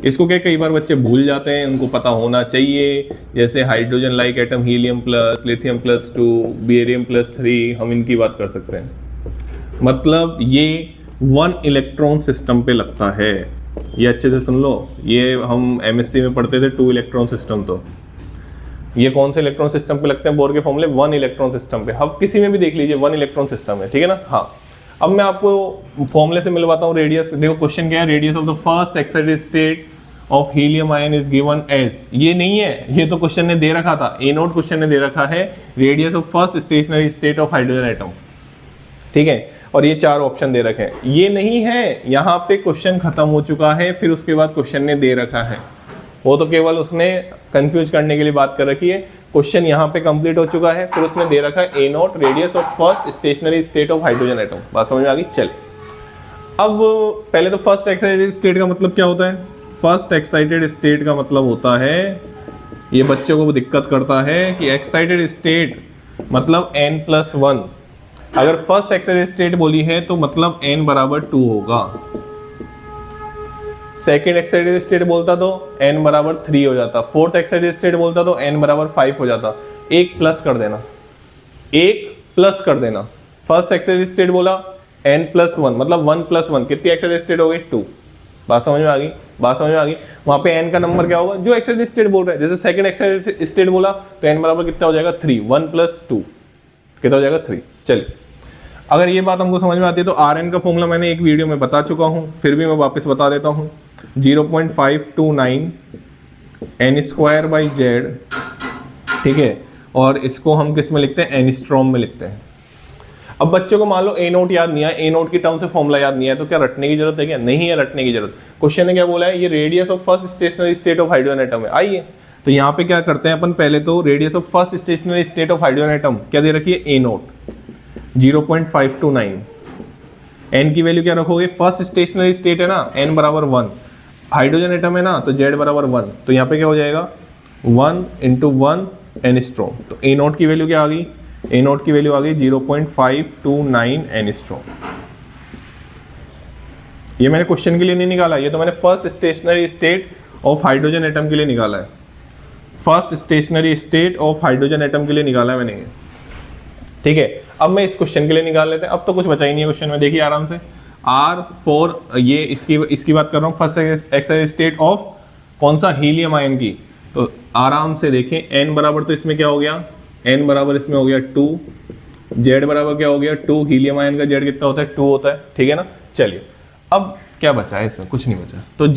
इसको क्या कई बार बच्चे भूल जाते हैं, उनको पता होना चाहिए, जैसे hydrogen like atom helium plus, lithium plus 2, barium plus 3, हम इनकी बात कर सकते हैं। मतलब ये 1 इलेक्ट्रॉन सिस्टम पे लगता है। ये अच्छे से सुन लो, ये हम एमएससी में पढ़ते थे 2 इलेक्ट्रॉन सिस्टम, तो ये कौन से इलेक्ट्रॉन सिस्टम पे लगते हैं बोर के फॉर्मूले? 1 इलेक्ट्रॉन सिस्टम पे। अब किसी में भी देख लीजिए 1 इलेक्ट्रॉन सिस्टम है, ठीक है ना। हाँ, अब मैं आपको फॉर्मूले से मिलवाता हूँ रेडियस। देखो क्वेश्चन क्या है, radius of the first excited state of helium ion is given as. ये नहीं है, ये तो क्वेश्चन ने दे रखा था, ए नोट क्वेश्चन ने दे रखा है radius of first stationary state of hydrogen atom, ठीक है। और ये 4 ऑप्शन दे रखे हैं, ये नहीं है। यहाँ पे क्वेश्चन खत्म हो चुका है, फिर उसके बाद क्वेश्चन ने दे रखा है, वो तो केवल उसने कंफ्यूज करने के लिए बात कर रखी है। क्वेश्चन यहाँ पे कंप्लीट हो चुका है, फिर उसने दे रखा है a note radius of first stationary state of hydrogen atom. बात समझ में आ गई? चल, अब पहले तो फर्स्ट एक्साइटेड स्टेट का मतलब क्या होता है? फर्स्ट एक्साइटेड स्टेट का मतलब होता है, ये बच्चों को दिक्कत करता है कि एक्साइटेड स्टेट मतलब n+1। अगर फर्स्ट एक्साइटेड स्टेट बोली है तो मतलब n बराबर 2 होगा। सेकेंड एक्साइटेड स्टेट बोलता तो n बराबर 3 हो जाता। फोर्थ एक्साइटेड स्टेट बोलता तो n बराबर 5 हो जाता। एक प्लस कर देना, एक प्लस कर देना। फर्स्ट एक्साइटेड स्टेट बोला n+1 मतलब 1+1, कितनी एक्साइटेड स्टेट हो गई? 2। बात समझ में आ गई? बात समझ में आ गई। वहां पे n का नंबर क्या होगा? जो एक्साइटेड स्टेट बोल रहे हैं। जैसे सेकंड एक्साइटेड स्टेट बोला तो n बराबर कितना हो जाएगा? 3। 1+2 कितना हो जाएगा? 3। चलिए, अगर ये बात हमको समझ में आती है तो Rn का फॉर्मूला मैंने एक वीडियो में बता चुका हूँ, फिर भी मैं वापस बता देता हूँ। 0.529 n²/z, ठीक है। और इसको हम किस में लिखते हैं? एंगस्ट्रॉम में लिखते हैं। अब बच्चों को मान लो ए नोट याद नहीं है, ए नोट की टर्म से फॉर्मूला याद नहीं है, तो क्या रटने की जरूरत है? क्या नहीं है रटने की जरूरत। क्वेश्चन ने क्या बोला है? ये radius of first stationary state of hydrogen atom है। आइए तो यहाँ पे क्या करते हैं अपन, पहले तो radius of first stationary state of hydrogen atom क्या दे रखी है? A note 0.529। n की वैल्यू क्या रखोगे? फर्स्ट स्टेशनरी स्टेट है ना, n बराबर 1, हाइड्रोजन एटम है ना तो z बराबर 1, तो यहाँ पे क्या हो जाएगा? 1 × 1 एंगस्ट्रॉम। तो ए नोट की वैल्यू क्या आ गई? ए नोट की वैल्यू आ गई 0.529 एंगस्ट्रॉम। ये मैंने क्वेश्चन के लिए नहीं निकाला, ये तो मैंने first stationary state of hydrogen atom के लिए निकाला है। First stationary state of hydrogen atom के लिए निकाला है मैंने ये, ठीक है। अब मैं इस क्वेश्चन के लिए निकाल लेते हैं। अब तो कुछ बचा ही नहीं है क्वेश्चन में, देखिए आराम से। R4, ये इसकी बात कर रहा हूँ, फर्स्ट एक्साइटेड स्टेट ऑफ कौन सा? हीलियम आयन की। तो आराम से देखें, n बराबर तो इसमें क्या हो गया? n बराबर इसमें हो गया 2, z बराबर क्या हो गया? 2। हीलियम आयन का z कितना होता है? 2 होता है, ठीक है ना। चलिए, अब क्या बचा है इसमें? कुछ नहीं बचा। तो